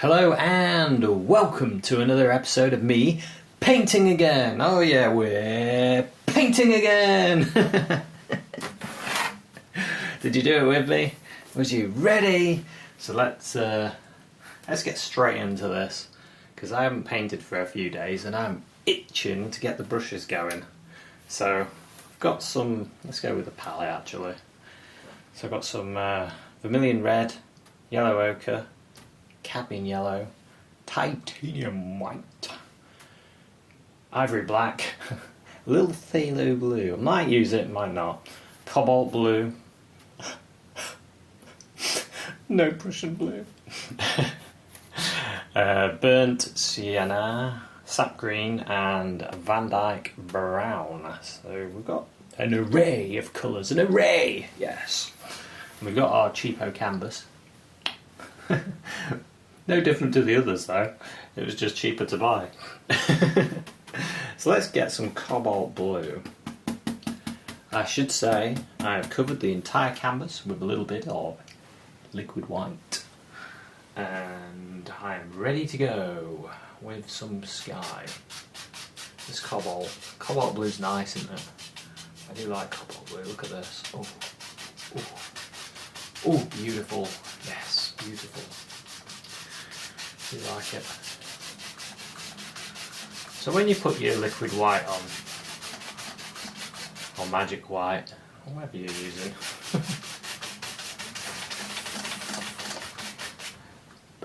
Hello and welcome to another episode of me painting again. Oh yeah, we're painting again. Did you do it with me? Was you ready? So let's get straight into this because I haven't painted for a few days and I'm itching to get the brushes going. So I've got some. Let's go with the palette actually. So I've got some vermilion red, yellow ochre, cabin yellow, titanium white, ivory black, a little phthalo blue. I might use it, might not. Cobalt blue. No Prussian blue. Burnt sienna, sap green, and Van Dyke brown. So we've got an array of colours. An array, yes. And we've got our cheapo canvas. No different to the others though. It was just cheaper to buy. So let's get some cobalt blue. I should say I have covered the entire canvas with a little bit of liquid white. And I am ready to go with some sky. This cobalt blue's nice, isn't it? I do like cobalt blue. Look at this. Oh, oh, oh, beautiful. Yes, beautiful. Do you like it? So when you put your liquid white on, or magic white, or whatever you're using,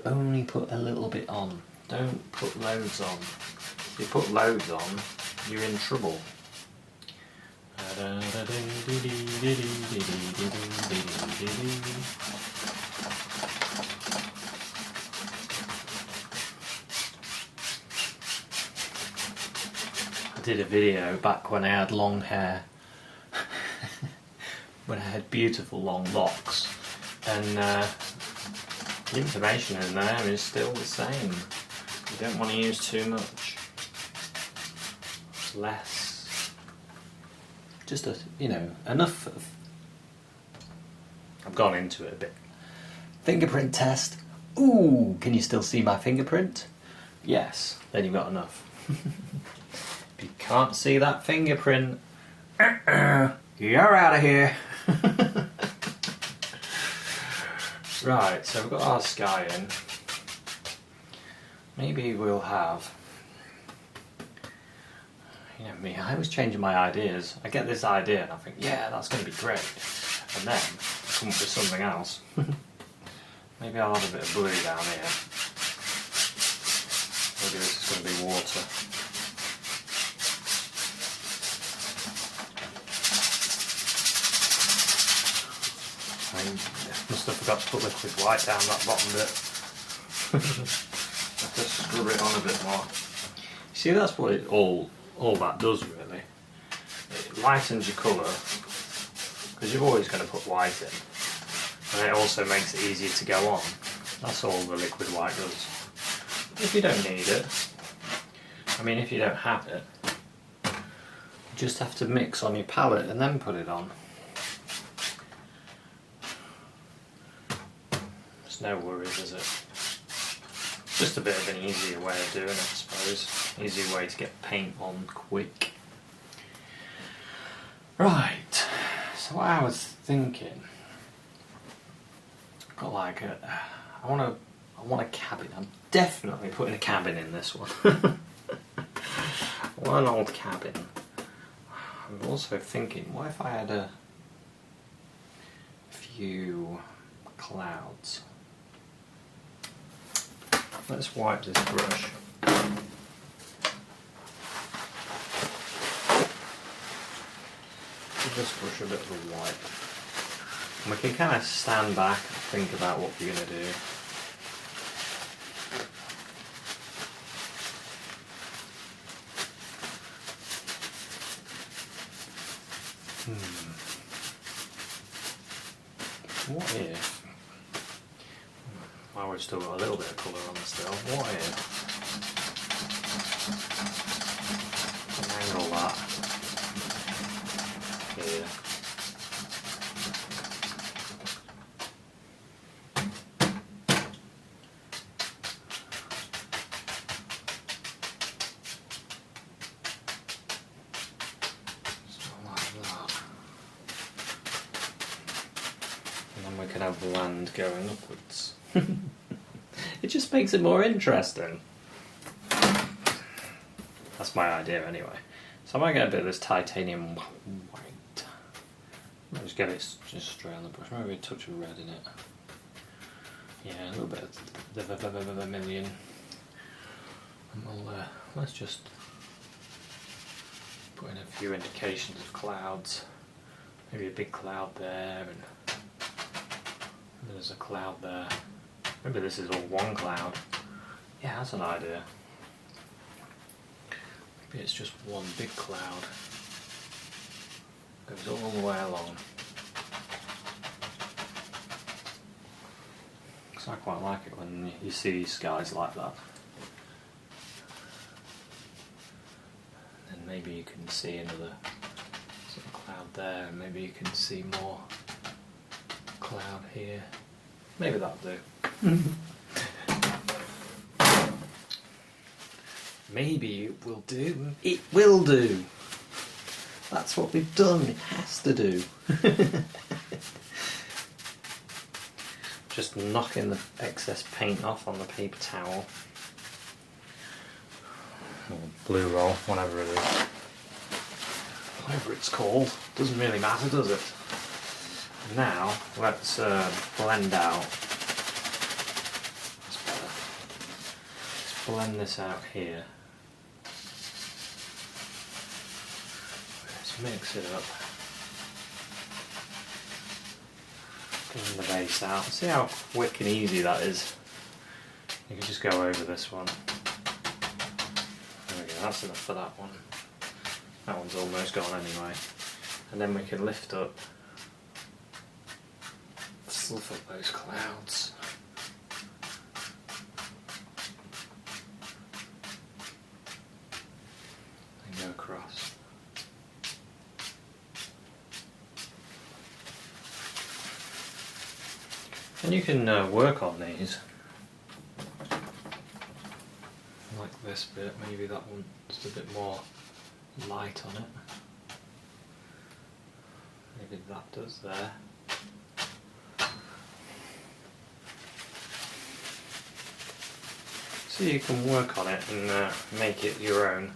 only put a little bit on. Don't put loads on. If you put loads on, you're in trouble. I did a video back when I had long hair, when I had beautiful long locks, and the information in there is still the same. You don't want to use too much. Less. Just enough of... I've gone into it a bit. Fingerprint test. Ooh, can you still see my fingerprint? Yes, then you've got enough. If you can't see that fingerprint, you're out of here. Right, so we've got our sky in. Maybe we'll have... You know me, I always change my ideas. I get this idea and I think, yeah, that's going to be great. And then I come up with something else. Maybe I'll have a bit of blue down here. Maybe this is going to be water. I must have forgot to put liquid white down that bottom bit. I have to scrub it on a bit more. See, that's what it all that does really. It lightens your colour, because you're always going to put white in, and it also makes it easier to go on. That's all the liquid white does. If you don't need it, I mean if you don't have it, you just have to mix on your palette and then put it on. There's no worries, is it? Just a bit of an easier way of doing it, I suppose. Easier way to get paint on quick. Right, so what I was thinking, I've got like I want a cabin. I'm definitely putting a cabin in this one. I want an old cabin. I'm also thinking, what if I had a few clouds? Let's wipe this brush. Just brush a bit of the white. And we can kind of stand back and think about what we're going to do. What if... Well, we've still got a little bit of colour on still. What if... Angle that here. can have land going upwards. It just makes it more interesting. That's my idea anyway. So I might get a bit of this titanium white. I'll just get it just straight on the brush. Maybe a touch of red in it. Yeah, a little bit of vermilion. And let's just put in a few indications of clouds. Maybe a big cloud there, and there's a cloud there. Maybe this is all one cloud. Yeah, that's an idea. Maybe it's just one big cloud. Goes all the way along. So I quite like it when you see skies like that. And then maybe you can see another sort of cloud there, and maybe you can see more cloud here. Maybe that'll do. Maybe it will do. It will do! That's what we've done. It has to do. Just knocking the excess paint off on the paper towel. Or blue roll, whatever it is. Whatever it's called. Doesn't really matter, does it? Now, let's blend out. That's better. Let's blend this out here. Let's mix it up. Clean the base out. See how quick and easy that is? You can just go over this one. There we go, that's enough for that one. That one's almost gone anyway. And then we can lift up, fluff up those clouds. And go across. And you can work on these. Like this bit, maybe that one just a bit more light on it. Maybe that does there. So you can work on it and make it your own.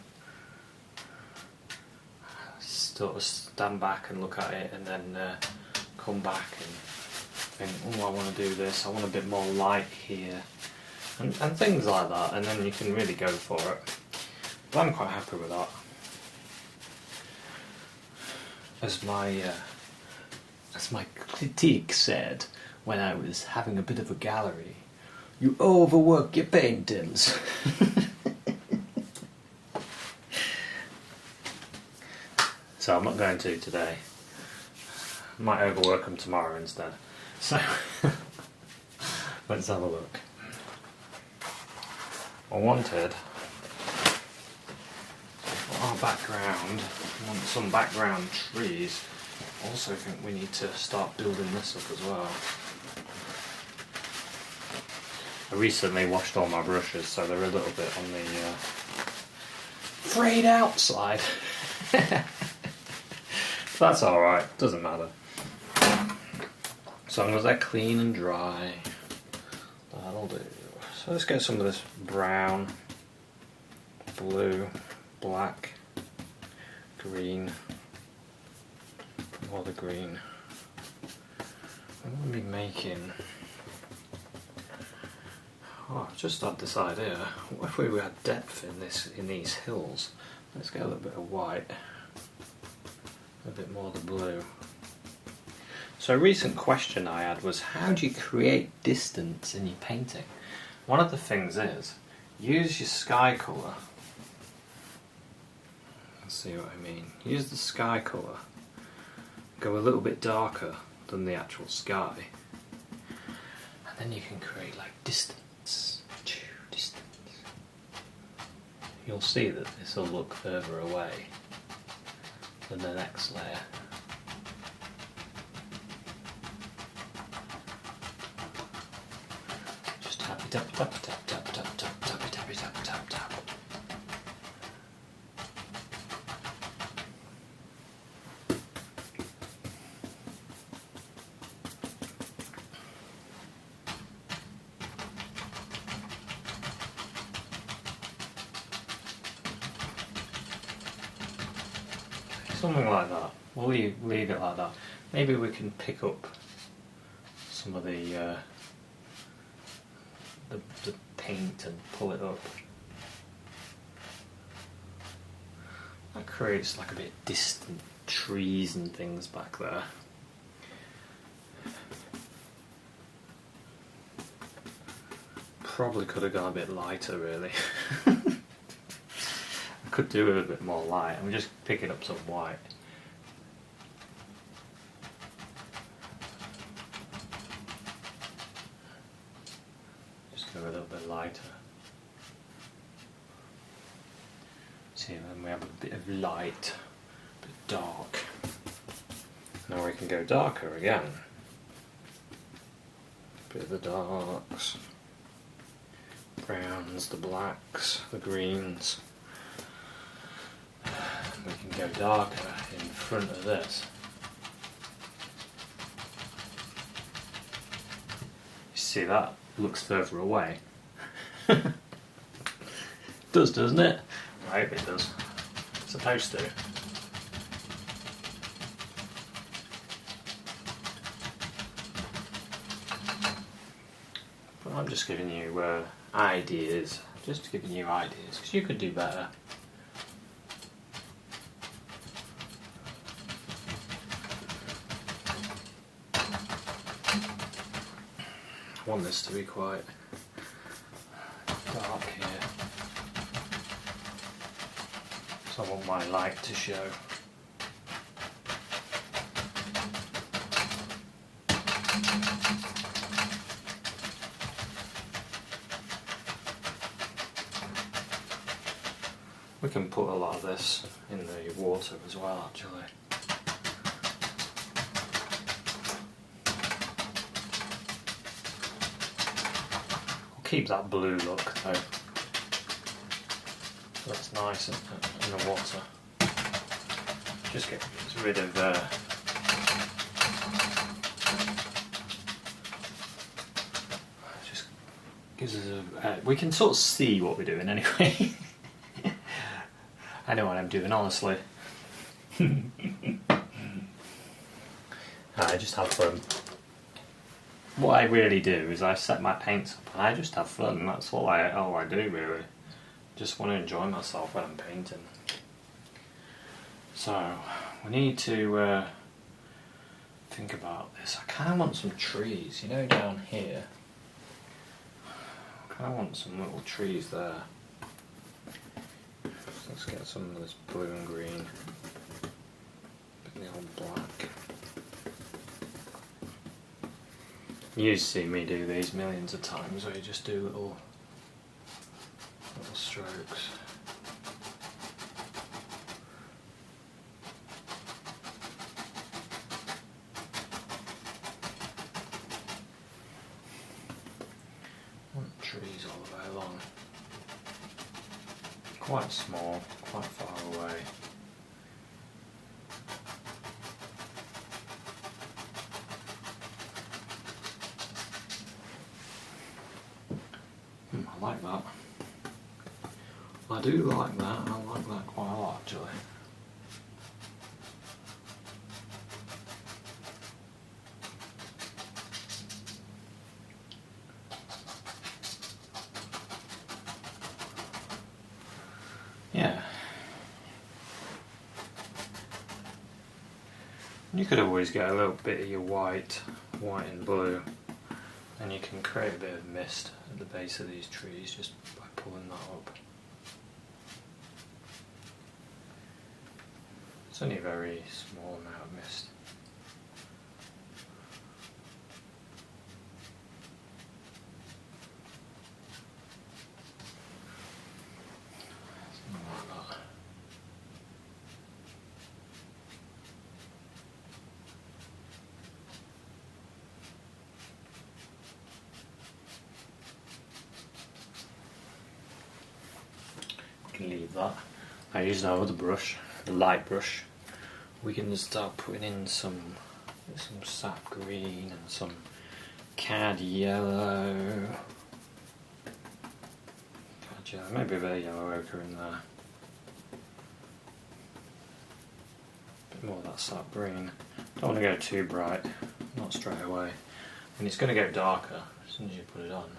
Sort of stand back and look at it and then come back and think, oh, I want to do this, I want a bit more light here. And things like that, and then you can really go for it. But I'm quite happy with that. As my critique said when I was having a bit of a gallery, you overwork your paintings. So I'm not going to today. Might overwork them tomorrow instead. So let's have a look. I wanted our background, I want some background trees. I also think we need to start building this up as well. I recently washed all my brushes, so they're a little bit on the frayed out side. That's alright, doesn't matter. As long as they're clean and dry, that'll do. So let's get some of this brown, blue, black, green, more the green. I'm going to be making... Oh, I've just had this idea. What if we had depth in these hills? Let's get a little bit of white, a bit more of the blue. So a recent question I had was, how do you create distance in your painting? One of the things is, use your sky colour. Let's see what I mean. Use the sky colour. Go a little bit darker than the actual sky. And then you can create like distance. Distance. You'll see that this will look further away than the next layer. Tap tap tap tap tap tap tap tap tap tap tap. something like that. We'll leave it like that. Maybe we can pick up some of the paint and pull it up. That creates like a bit distant trees and things back there. Probably could have gone a bit lighter, really. I could do with a bit more light. I'm just picking up some white. Just go a little bit lighter. See, then we have a bit of light, a bit dark. Now we can go darker again. A bit of the darks. Browns, the blacks, the greens. We can go darker in front of this. You see, that looks further away. Does, doesn't it? I hope it does. It's supposed to. But I'm just giving you ideas. Just giving you ideas, because you could do better. I want this to be quite dark here, so I want my light to show. We can put a lot of this in the water as well, actually. Keep that blue look though. That's nice in the water. Just gets rid of just gives us a. We can sort of see what we're doing anyway. I know what I'm doing, honestly. I just have fun. What I really do is I set my paints up and I just have fun. That's all I do, really. Just want to enjoy myself when I'm painting. So we need to think about this. I kind of want some trees, you know, down here. I kind of want some little trees there. Let's get some of this blue and green, bit of the old black. You see me do these millions of times, where you just do little strokes. I want trees all the way along. Quite small, quite far away. I like that. I do like that. I like that quite a lot, actually. Yeah. You could always get a little bit of your white and blue, and you can create a bit of mist at the base of these trees just by pulling that up. It's only a very small amount of mist. Something like that. We can leave that. I use now the brush, the light brush. We can start putting in some sap green and some cad yellow. Maybe a bit of yellow ochre in there. more of that sap green. Don't want to go too bright, not straight away. And it's going to go darker as soon as you put it on.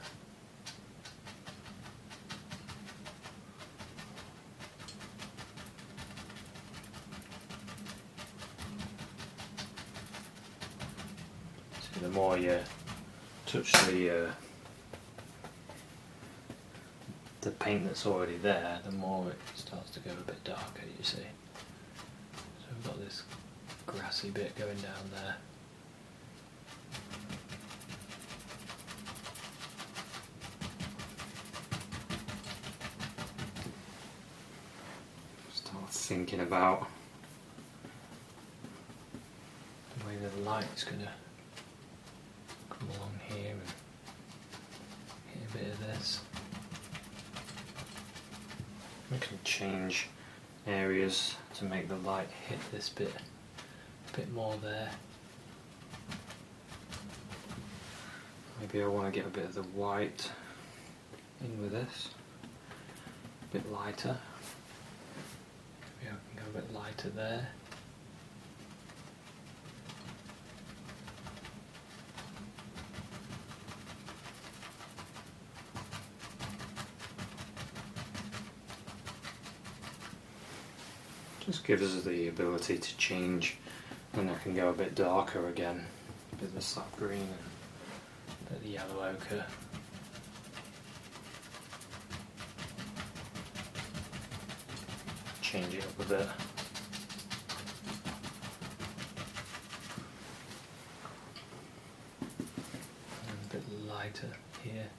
See, the more you touch the paint that's already there, the more it starts to go a bit darker, you see. So we've got this grassy bit going down there. Start thinking about the way the light's going to come along here and hit a bit of this. We can change areas to make the light hit this bit a bit more there. Maybe I want to get a bit of the white in with this, a bit lighter. Maybe I can go a bit lighter there. Just gives us the ability to change, and I can go a bit darker again, a bit of the sap green and a bit of the yellow ochre. Change it up a bit. And a bit lighter here.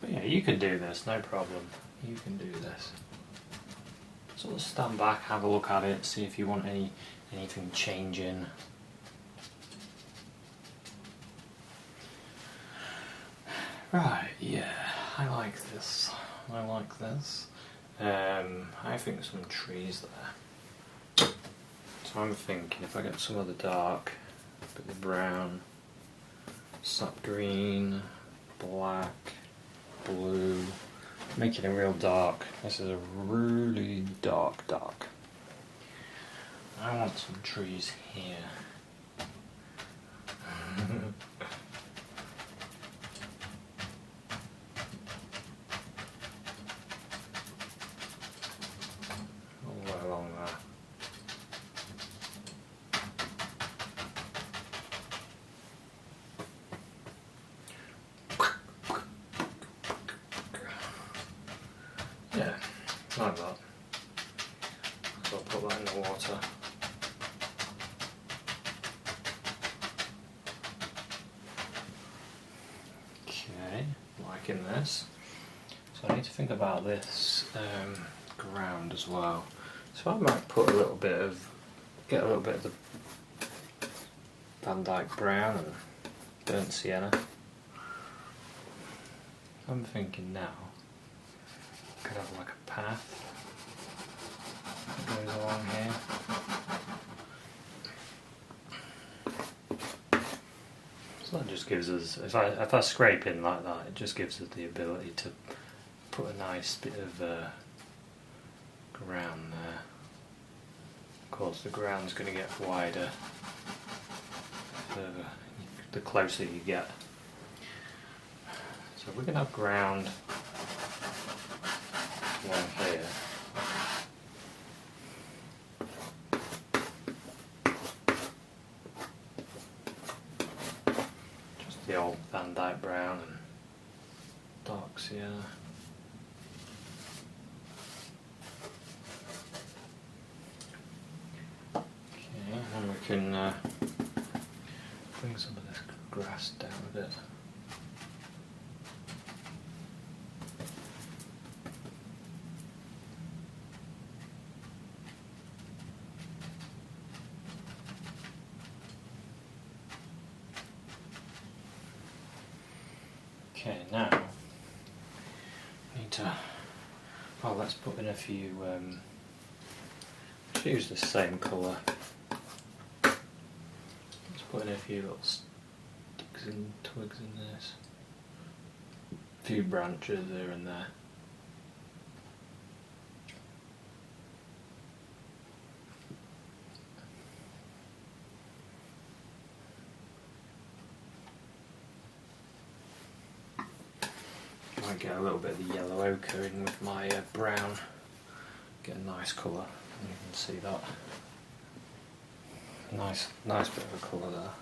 Yeah, you can do this, no problem. You can do this. Sort of stand back, have a look at it, see if you want anything changing. Right, yeah, I like this. I like this. I think some trees there. So I'm thinking if I get some of the dark, a bit of brown, sap green, black, blue, making it real dark. This is a really dark. I want some trees here. All the way along there. Yeah, like that. So I'll put that in the water. Okay, liking this. So I need to think about this ground as well. So I might put a little bit of, get a little bit of the Van Dyke brown and burnt sienna. I'm thinking now, could have like a path that goes along here. So that just gives us, if I scrape in like that, it just gives us the ability to put a nice bit of ground there. Of course the ground's going to get wider the closer you get. So we're going to have ground along here. Just the old Van Dyke brown and dark sienna. Okay, and we can bring some of this grass down a bit. Okay, now we need to, oh, let's put in a few, let's use the same colour. Let's put in a few little sticks and twigs in this. few branches here and there. Might get a little bit of the yellow ochre in with my brown. Get a nice colour. You can see that. Nice bit of a colour there.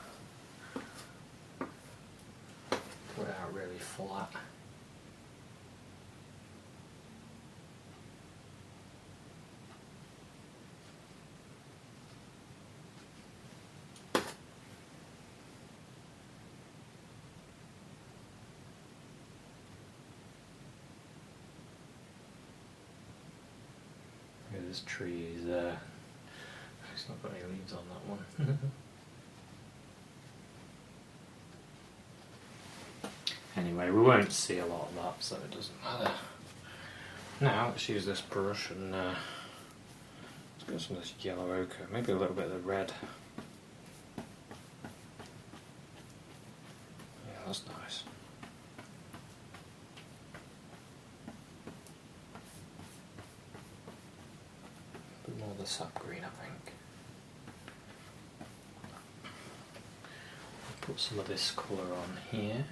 Put it out really flat. This tree is it's not got any leaves on that one. Anyway, we won't see a lot of that, so it doesn't matter. Now let's use this brush and let's get some of this yellow ochre, maybe a little bit of the red. Yeah, that's nice. More the sap green, I think. I'll put some of this colour on here.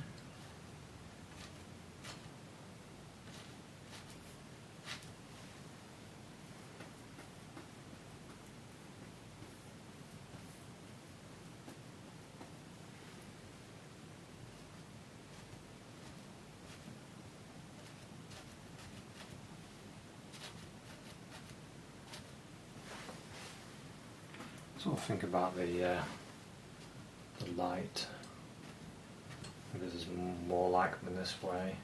Sort of think about the light. Maybe there's more light coming this way.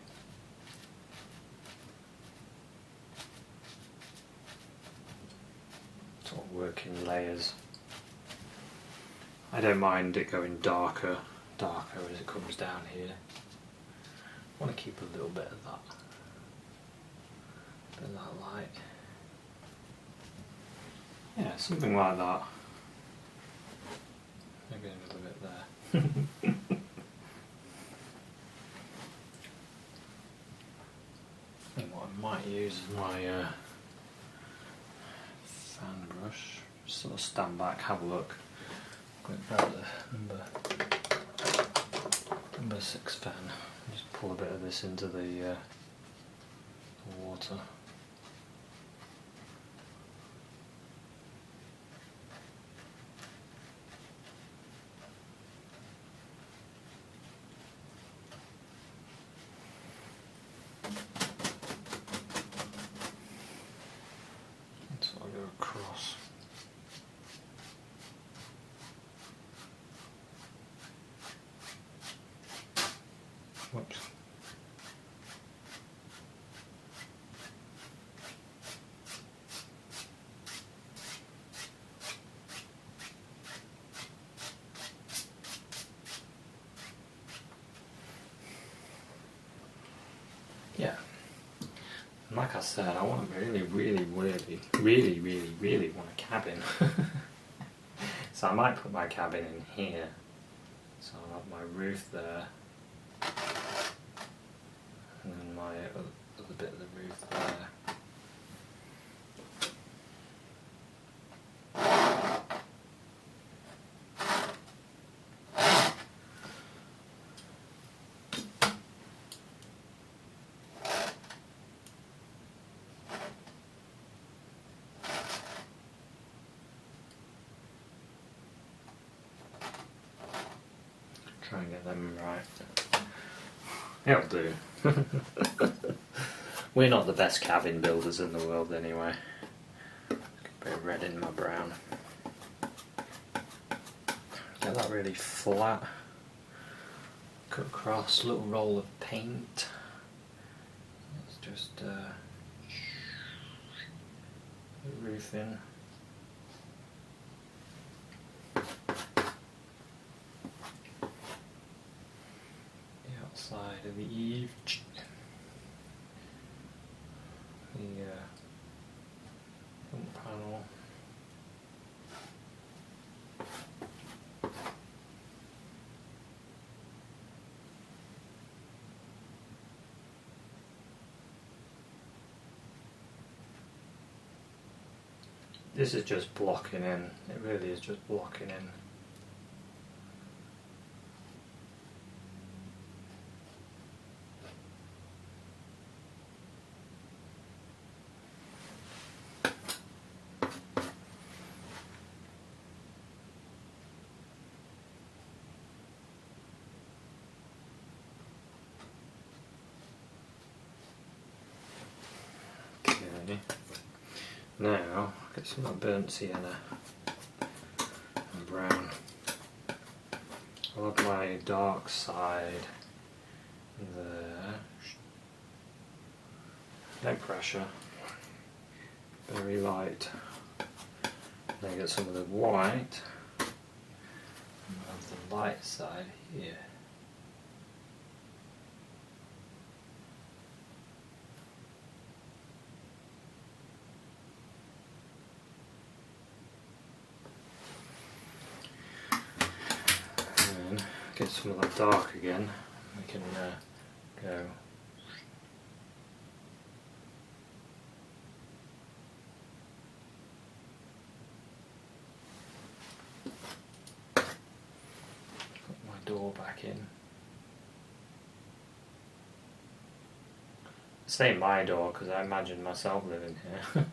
Sort of work in layers. I don't mind it going darker as it comes down here. I want to keep a little bit of that light. Yeah, something like that. Maybe a little bit there. I think what I might use is my fan brush. Just sort of stand back, have a look. Grab the number 6 fan. Just pull a bit of this into the water. Across. Whoops. Yeah. And like I said, I want to really want a cabin. So I might put my cabin in here. So I'll have my roof there. And then my other bit of the roof there. Try and get them right. It'll do. We're not the best cabin builders in the world anyway. Get a bit of red in my brown. Get that really flat. Cut across, a little roll of paint. Let's just the roof in. Side of the eave, the front panel. This is just blocking in. It really is just blocking in. Okay. Now, get some of that burnt sienna and brown. I'll have my dark side there. No pressure. Very light. Then get some of the white. And I'll have the light side here. Get some of that dark again. We can go. Put my door back in. Say my door because I imagine myself living here.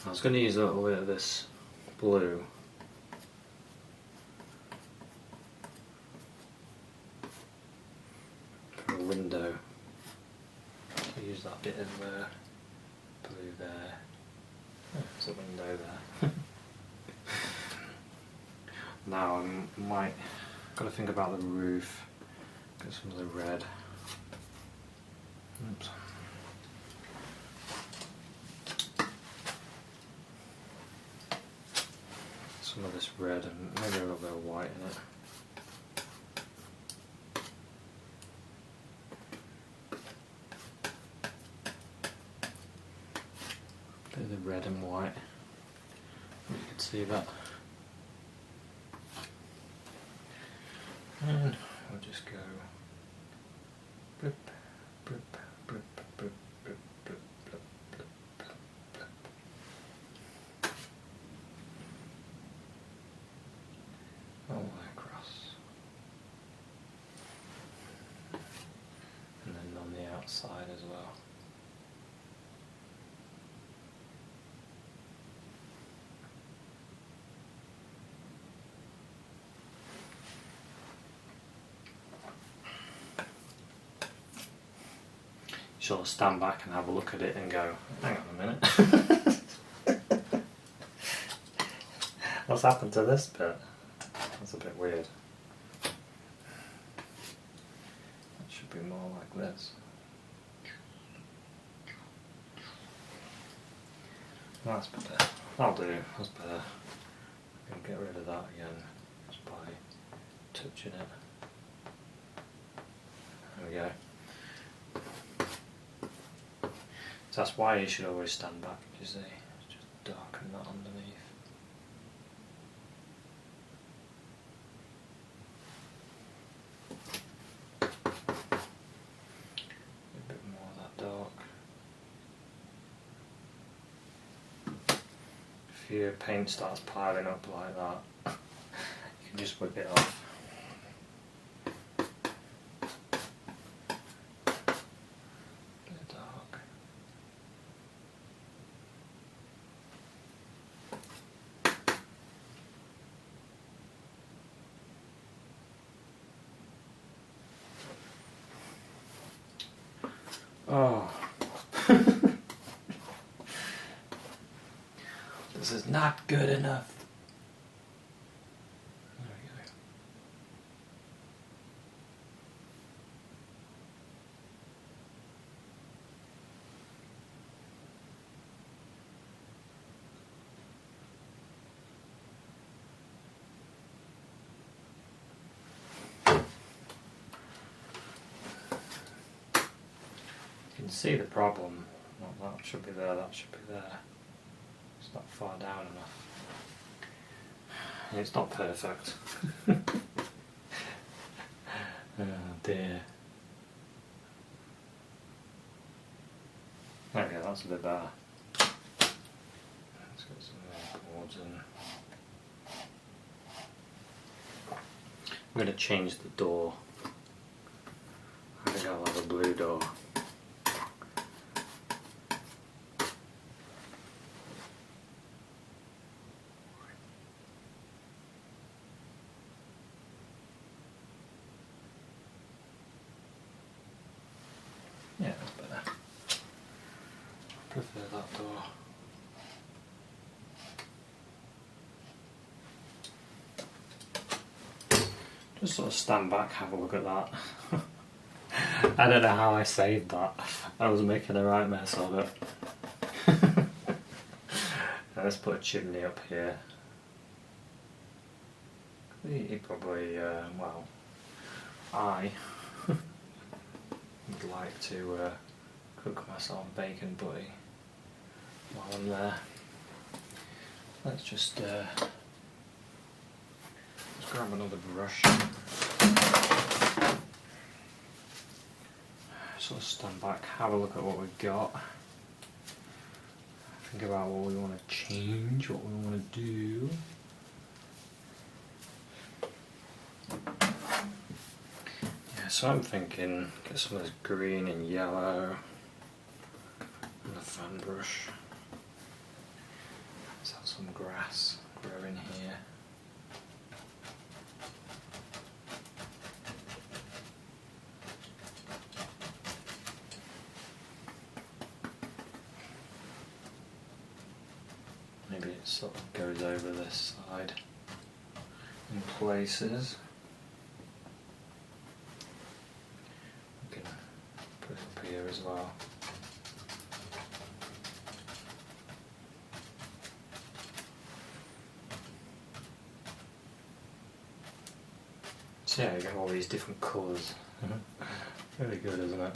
I was going to use a little bit of this blue. Window. I'll use that bit of blue there. Oh, there's a window there. Now I might got to think about the roof. Get some of the red. Oops. Some of this red and maybe a little bit of white in it. Bit of the red and white. You can see that. And I'll just go blip, blip, blip, blip, blip, blip, blip, blip, blip, blip. All the way across. And then on the outside as well. Sort of stand back and have a look at it and go, hang on a minute. What's happened to this bit? That's a bit weird. That should be more like this. That's better. That'll do. That's better. I can get rid of that again just by touching it. There we go. So that's why you should always stand back, you see. Just darken that underneath. A bit more of that dark. If your paint starts piling up like that, you can just whip it off. Oh. This is not good enough. There we go. You can see the problem. Well, that should be there, that should be there. It's not far down enough. It's not perfect. Oh dear. There we that's a bit better. Let's get some more boards in. I'm going to change the door. I think I'll have a blue door. Yeah, that's better. I prefer that door. Just sort of stand back, have a look at that. I don't know how I saved that. I was making a right mess of it. Now let's put a chimney up here. He probably, well, I would like to cook myself bacon butty while I'm there. Let's just let's grab another brush. Sort of stand back, have a look at what we've got. Think about what we want to change, what we want to do. Yeah, so I'm thinking get some of this green and yellow and the fan brush. Let's have some grass grow in here. Maybe it sort of goes over this side in places. We can put it up here as well. So yeah, you get all these different colours. Really good, isn't it?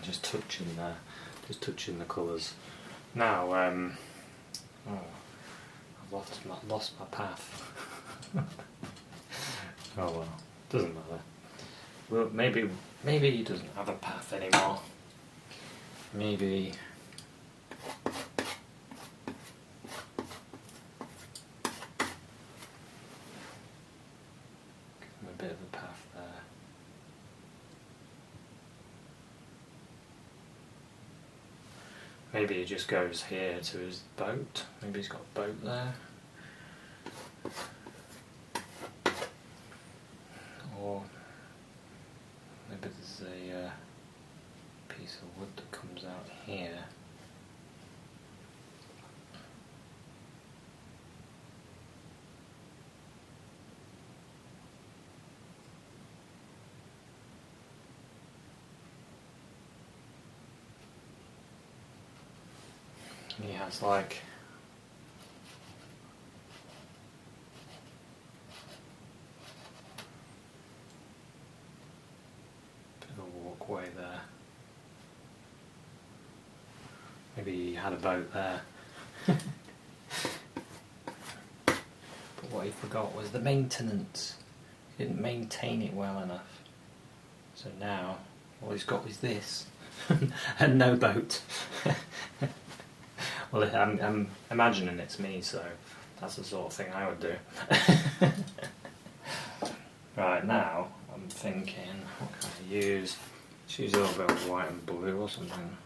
Just touching there, just touching the colours. Now, oh, I've lost my path. Oh well, doesn't matter. Well, maybe he doesn't have a path anymore. Maybe. Give him a bit of a path there. Maybe he just goes here to his boat. Maybe he's got a boat there. Or maybe there's a piece of wood that comes out here. He has like a bit of a walkway there. Maybe he had a boat there. But what he forgot was the maintenance. He didn't maintain it well enough. So now all he's got is this and no boat. Well, I'm imagining it's me, so that's the sort of thing I would do. Right, now I'm thinking, what can I use? Let's use a little bit of white and blue or something.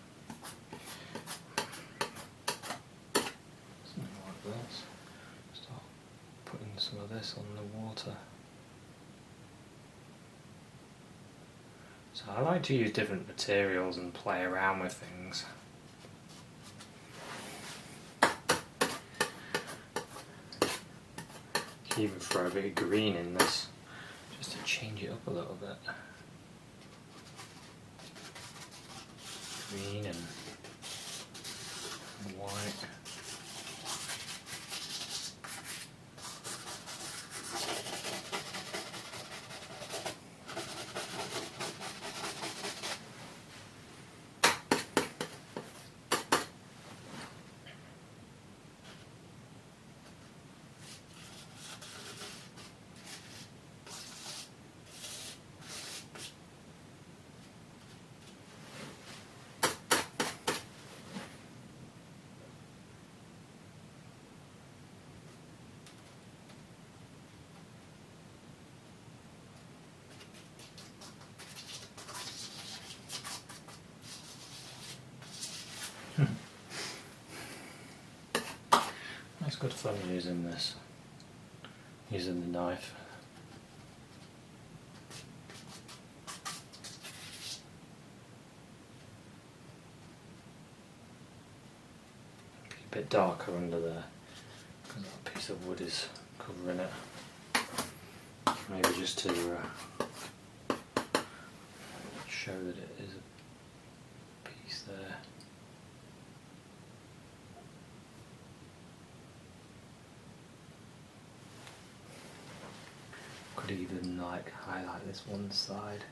Something like this. Start putting some of this on the water. So I like to use different materials and play around with things. Even throw a bit of green in this, just to change it up a little bit. Green and white. It's good fun using this, using the knife. A bit darker under there because that piece of wood is covering it. Maybe just to show that it is a piece there. Could even like highlight this one side.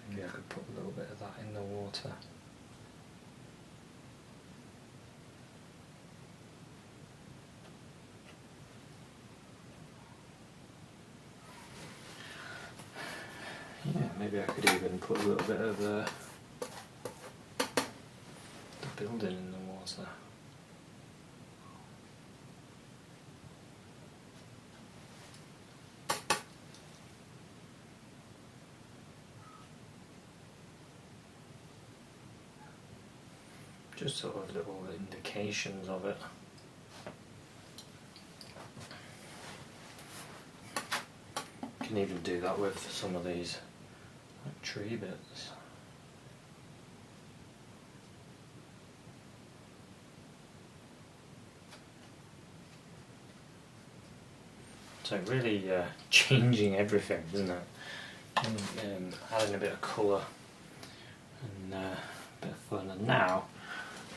Maybe I could put a little bit of that in the water. Yeah, maybe I could even put a little bit of the building in the water. Just sort of little indications of it. You can even do that with some of these like tree bits. So really changing everything, isn't it? And, adding a bit of colour and a bit of fun. And now,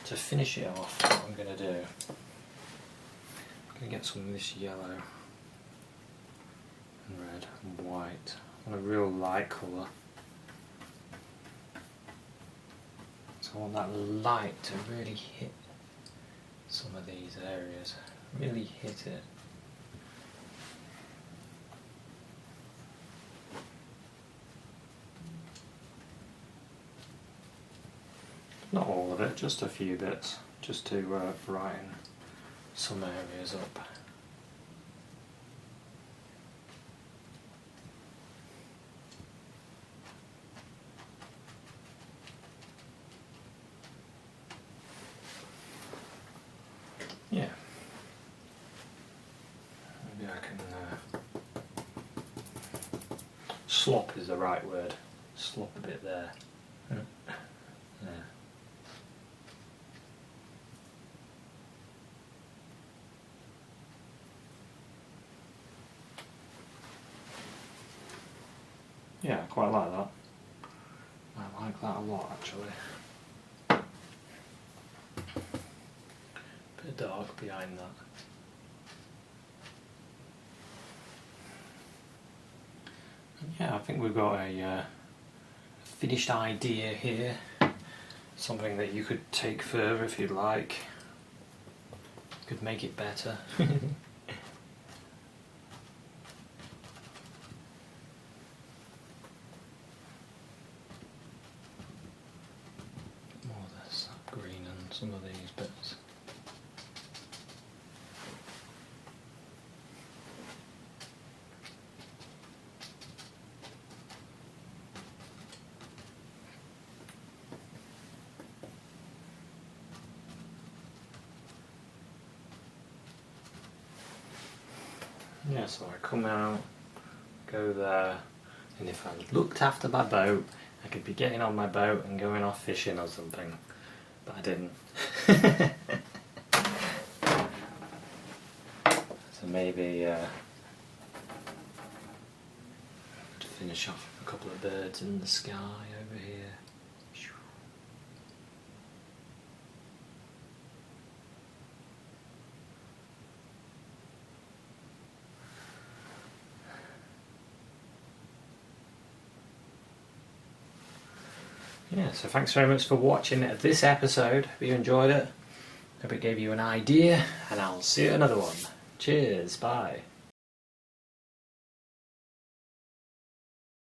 to finish it off, what I'm going to do, I'm going to get some of this yellow and red and white. I want a real light colour. So I want that light to really hit some of these areas, really hit it. Not all of it, just a few bits, just to brighten some areas up. Yeah. Maybe I can... slop is the right word. Slop a bit there. Yeah. Yeah, I quite like that. I like that a lot, actually. Bit dark behind that. And yeah, I think we've got a finished idea here. Something that you could take further if you'd like. You could make it better. Green and some of these bits. Yeah, so I come out, go there, and if I looked after my boat, I could be getting on my boat and going off fishing or something. But I didn't. So maybe to finish off a couple of birds in the sky over here. Yeah, so thanks very much for watching this episode. If you enjoyed it, hope it gave you an idea, and I'll see you in another one. Cheers, bye.